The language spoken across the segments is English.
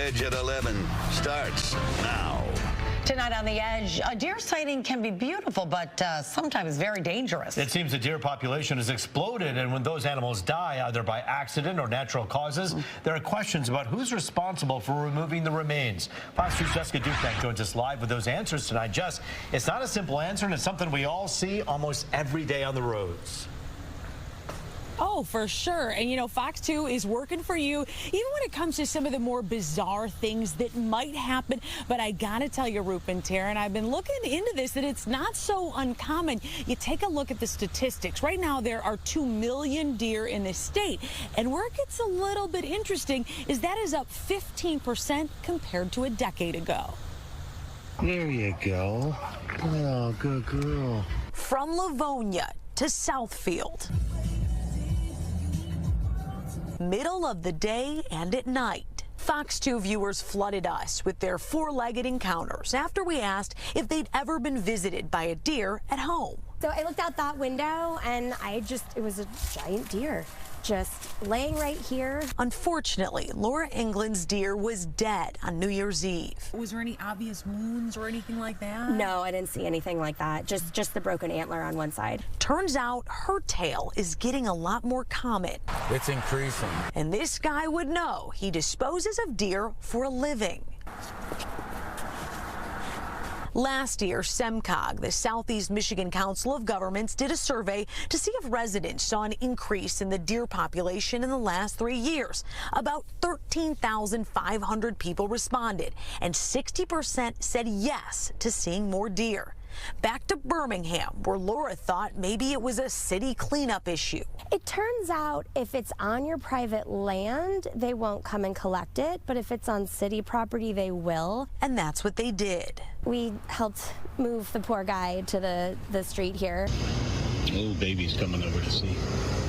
Edge at 11 starts now. Tonight on The Edge, a deer sighting can be beautiful, but sometimes very dangerous. It seems the deer population has exploded, and when those animals die, either by accident or natural causes, there are questions about who's responsible for removing the remains. Fox 2's Jessica Dupek joins us live with those answers tonight. Jess, it's not a simple answer, and it's something we all see almost every day on the roads. Oh, for sure. And, you know, Fox 2 is working for you, even when it comes to some of the more bizarre things that might happen. But I got to tell you, Rupe and Taryn, I've been looking into this, that it's not so uncommon. You take a look at the statistics. Right now, there are 2 million deer in this state. And where it gets a little bit interesting is that is up 15% compared to a decade ago. There you go. Oh, good girl. From Livonia to Southfield. Middle of the day and at night. Fox 2 viewers flooded us with their four-legged encounters after we asked if they'd ever been visited by a deer at home. So I looked out that window and it was a giant deer just laying right here. Unfortunately, Laura England's deer was dead on New Year's Eve. Was there any obvious wounds or anything like that? No, I didn't see anything like that. Just the broken antler on one side. Turns out her tale is getting a lot more common. It's increasing. And this guy would know. He disposes of deer for a living. Last year, SEMCOG, the Southeast Michigan Council of Governments, did a survey to see if residents saw an increase in the deer population in the last 3 years. About 13,500 people responded, and 60% said yes to seeing more deer. Back to Birmingham, where Laura thought maybe it was a city cleanup issue. It turns out if it's on your private land, they won't come and collect it, but if it's on city property, they will. And that's what they did. We helped move the poor guy to the street here. Little baby's coming over to see.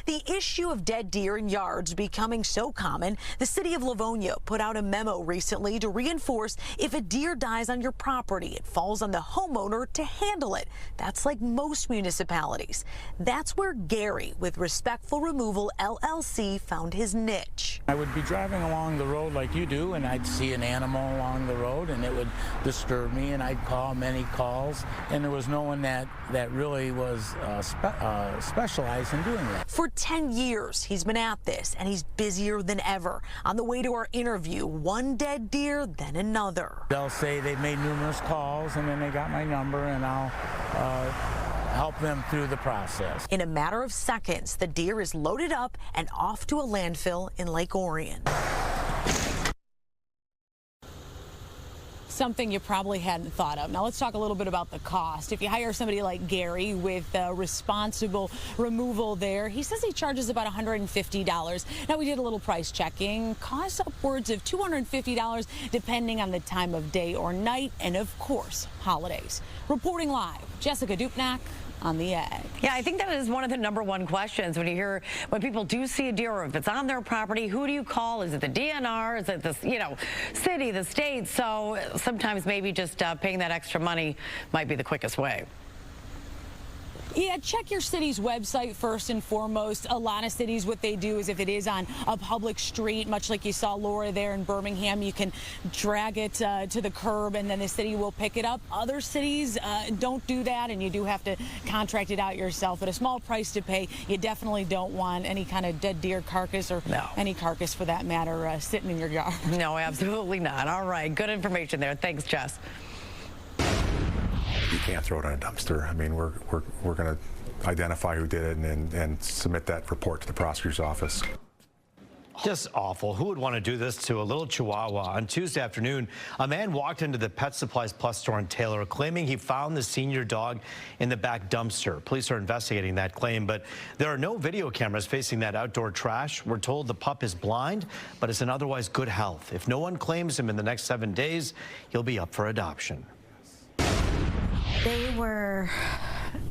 The issue of dead deer in yards becoming so common, the city of Livonia put out a memo recently to reinforce if a deer dies on your property, it falls on the homeowner to handle it. That's like most municipalities. That's where Gary with Respectful Removal LLC found his niche. I would be driving along the road like you do, and I'd see an animal along the road, and it would disturb me, and I'd call many calls, and there was no one that really was specialized in doing that. For 10 years, he's been at this, and he's busier than ever. On the way to our interview, one dead deer, then another. They'll say they've made numerous calls, and then they got my number, and I'll help them through the process. In a matter of seconds, the deer is loaded up and off to a landfill in Lake Orion. Something you probably hadn't thought of. Now let's talk a little bit about the cost. If you hire somebody like Gary with responsible removal there, he says he charges about $150. Now we did a little price checking. Costs upwards of $250 depending on the time of day or night, and of course, holidays. Reporting live, Jessica Dupek on The Edge. Yeah, I think that is one of the #1 questions when people do see a deer, or if it's on their property, who do you call? Is it the DNR? Is it the, city, the state? So sometimes maybe just paying that extra money might be the quickest way. Yeah, check your city's website first and foremost. A lot of cities, what they do is if it is on a public street, much like you saw Laura there in Birmingham, you can drag it to the curb and then the city will pick it up. Other cities don't do that, and you do have to contract it out yourself. At a small price to pay, you definitely don't want any kind of dead deer carcass or any carcass for that matter sitting in your yard. No, absolutely not. All right, good information there. Thanks, Jess. You can't throw it in a dumpster. I mean, we're going to identify who did it and submit that report to the prosecutor's office. Just awful. Who would want to do this to a little Chihuahua? On Tuesday afternoon, a man walked into the Pet Supplies Plus store in Taylor, claiming he found the senior dog in the back dumpster. Police are investigating that claim, but there are no video cameras facing that outdoor trash. We're told the pup is blind, but is in otherwise good health. If no one claims him in the next 7 days, he'll be up for adoption. They were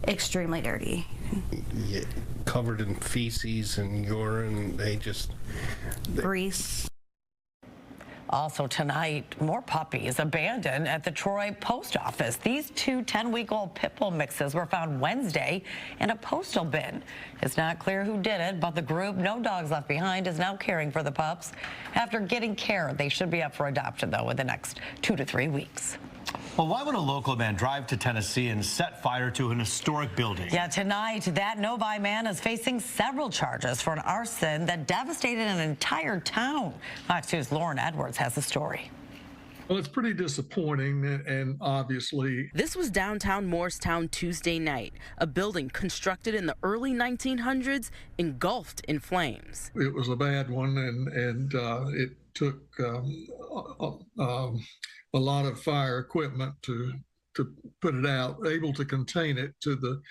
extremely dirty. Yeah, covered in feces and urine. Grease. Also tonight, more puppies abandoned at the Troy post office. These two 10-week-old pit bull mixes were found Wednesday in a postal bin. It's not clear who did it, but the group No Dogs Left Behind is now caring for the pups. After getting care, they should be up for adoption, though, in the next 2 to 3 weeks. Well, why would a local man drive to Tennessee and set fire to an historic building? Yeah, tonight, that Novi man is facing several charges for an arson that devastated an entire town. Fox 2's Lauren Edwards has the story. Well, it's pretty disappointing, and obviously... This was downtown Morristown Tuesday night. A building constructed in the early 1900s engulfed in flames. It was a bad one, and it took a lot of fire equipment to put it out, able to contain it to the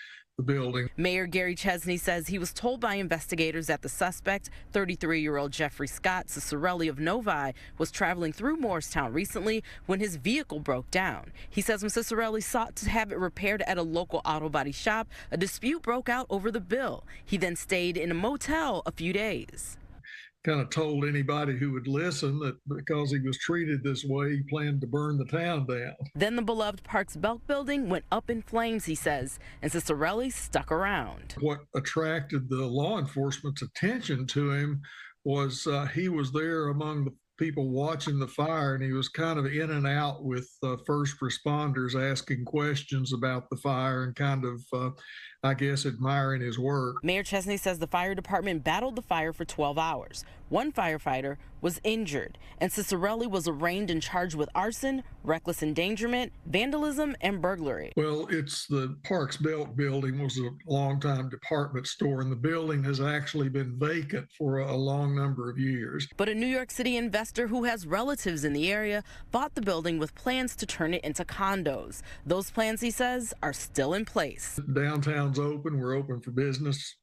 building. Mayor Gary Chesney says he was told by investigators that the suspect, 33-year-old Jeffrey Scott Cicerelli of Novi, was traveling through Morristown recently when his vehicle broke down. He says when Cicerelli sought to have it repaired at a local auto body shop, a dispute broke out over the bill. He then stayed in a motel a few days. Kind of told anybody who would listen that because he was treated this way, he planned to burn the town down. Then the beloved Parks Belk building went up in flames, he says, and Cicerelli stuck around. What attracted the law enforcement's attention to him was he was there among the people watching the fire, and he was kind of in and out with first responders asking questions about the fire and kind of, I guess, admiring his work. Mayor Chesney says the fire department battled the fire for 12 hours. One firefighter was injured, and Cicerelli was arraigned and charged with arson, reckless endangerment, vandalism, and burglary. Well, it's the Parks Belk building was a longtime department store, and the building has actually been vacant for a long number of years. But a New York City investor who has relatives in the area bought the building with plans to turn it into condos. Those plans, he says, are still in place. Downtown's open. We're open for business.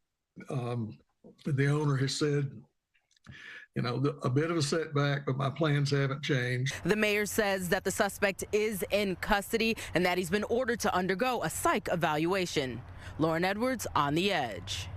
The owner has said, you know, a bit of a setback, but my plans haven't changed. The mayor says that the suspect is in custody and that he's been ordered to undergo a psych evaluation. Lauren Edwards, On the Edge.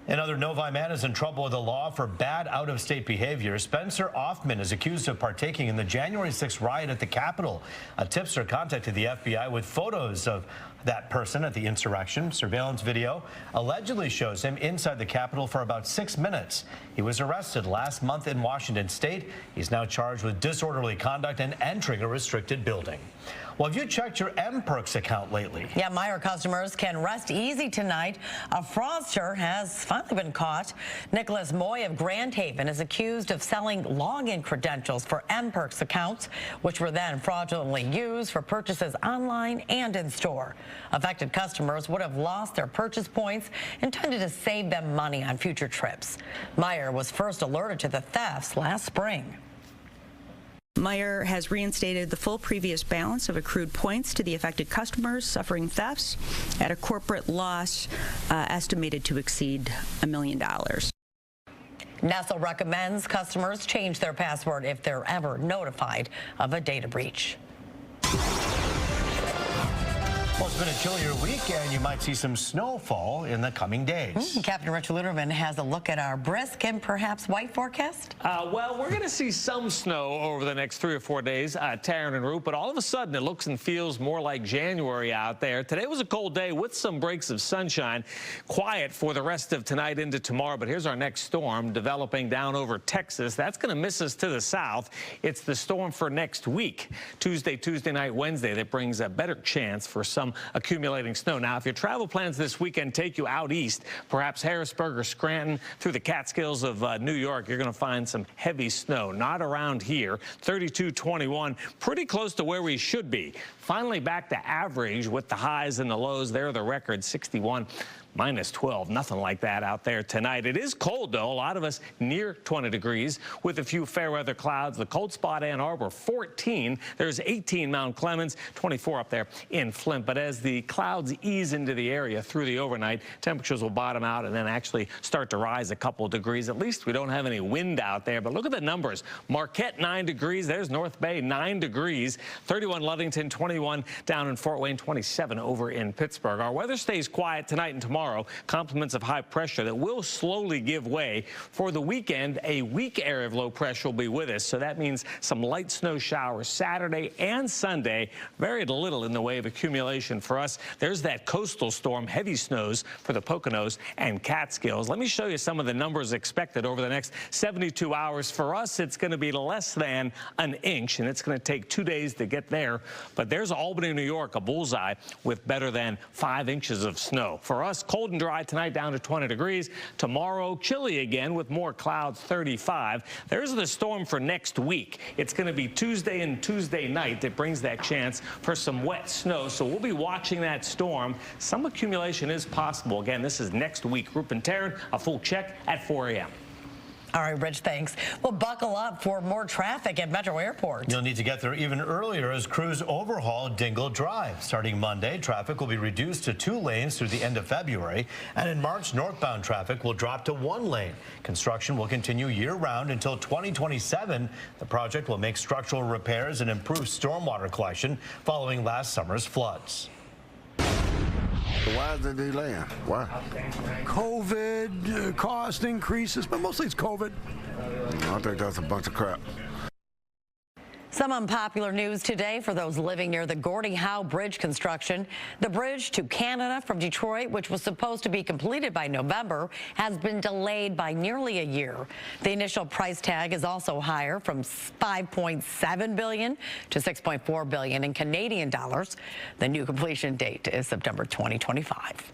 Another Novi man is in trouble with the law for bad out-of-state behavior. Spencer Offman is accused of partaking in the January 6th riot at the Capitol. A tipster contacted the FBI with photos of that person at the insurrection. Surveillance video allegedly shows him inside the Capitol for about 6 minutes. He was arrested last month in Washington state. He's now charged with disorderly conduct and entering a restricted building. Well, have you checked your M-Perks account lately? Yeah, Meijer customers can rest easy tonight. A fraudster has finally been caught. Nicholas Moy of Grand Haven is accused of selling login credentials for M-Perks accounts, which were then fraudulently used for purchases online and in store. Affected customers would have lost their purchase points intended to save them money on future trips. Meijer was first alerted to the thefts last spring. Meijer has reinstated the full previous balance of accrued points to the affected customers suffering thefts at a corporate loss estimated to exceed $1 million. Nestle recommends customers change their password if they're ever notified of a data breach. Well, it's been a chillier week, and you might see some snowfall in the coming days. Captain Richard Luderman has a look at our brisk and perhaps white forecast. Well, we're going to see some snow over the next 3 or 4 days, Tarrant and Root, but all of a sudden it looks and feels more like January out there. Today was a cold day with some breaks of sunshine. Quiet for the rest of tonight into tomorrow, but here's our next storm developing down over Texas. That's going to miss us to the south. It's the storm for next week, Tuesday night, Wednesday, that brings a better chance for some accumulating snow. Now, if your travel plans this weekend take you out east, perhaps Harrisburg or Scranton through the Catskills of New York, you're going to find some heavy snow. Not around here. 32-21, pretty close to where we should be. Finally back to average with the highs and the lows. There, the record 61. -12, nothing like that out there tonight. It is cold, though. A lot of us near 20 degrees with a few fair weather clouds. The cold spot, Ann Arbor, 14. There's 18 Mount Clemens, 24 up there in Flint. But as the clouds ease into the area through the overnight, temperatures will bottom out and then actually start to rise a couple of degrees. At least we don't have any wind out there. But look at the numbers. Marquette, 9 degrees. There's North Bay, 9 degrees. 31 Lovington, 21 down in Fort Wayne, 27 over in Pittsburgh. Our weather stays quiet tonight and tomorrow. tomorrow. Complements of high pressure that will slowly give way. For the weekend, a weak area of low pressure will be with us. So that means some light snow showers Saturday and Sunday. Very little in the way of accumulation for us. There's that coastal storm, heavy snows for the Poconos and Catskills. Let me show you some of the numbers expected over the next 72 hours. For us, it's going to be less than an inch, and it's going to take 2 days to get there. But there's Albany, New York, a bullseye with better than 5 inches of snow. For us, cold and dry tonight, down to 20 degrees. Tomorrow, chilly again with more clouds, 35. There's the storm for next week. It's going to be Tuesday and Tuesday night that brings that chance for some wet snow. So we'll be watching that storm. Some accumulation is possible. Again, this is next week. Rupe and Taryn, a full check at 4 a.m. All right, Rich, thanks. Well, buckle up for more traffic at Metro Airport. You'll need to get there even earlier as crews overhaul Dingle Drive. Starting Monday, traffic will be reduced to 2 lanes through the end of February. And in March, northbound traffic will drop to 1 lane. Construction will continue year-round until 2027. The project will make structural repairs and improve stormwater collection following last summer's floods. Why is the delay? Why? COVID, cost increases, but mostly it's COVID. I think that's a bunch of crap. Some unpopular news today for those living near the Gordie Howe Bridge construction. The bridge to Canada from Detroit, which was supposed to be completed by November, has been delayed by nearly a year. The initial price tag is also higher, from $5.7 billion to $6.4 billion in Canadian dollars. The new completion date is September 2025.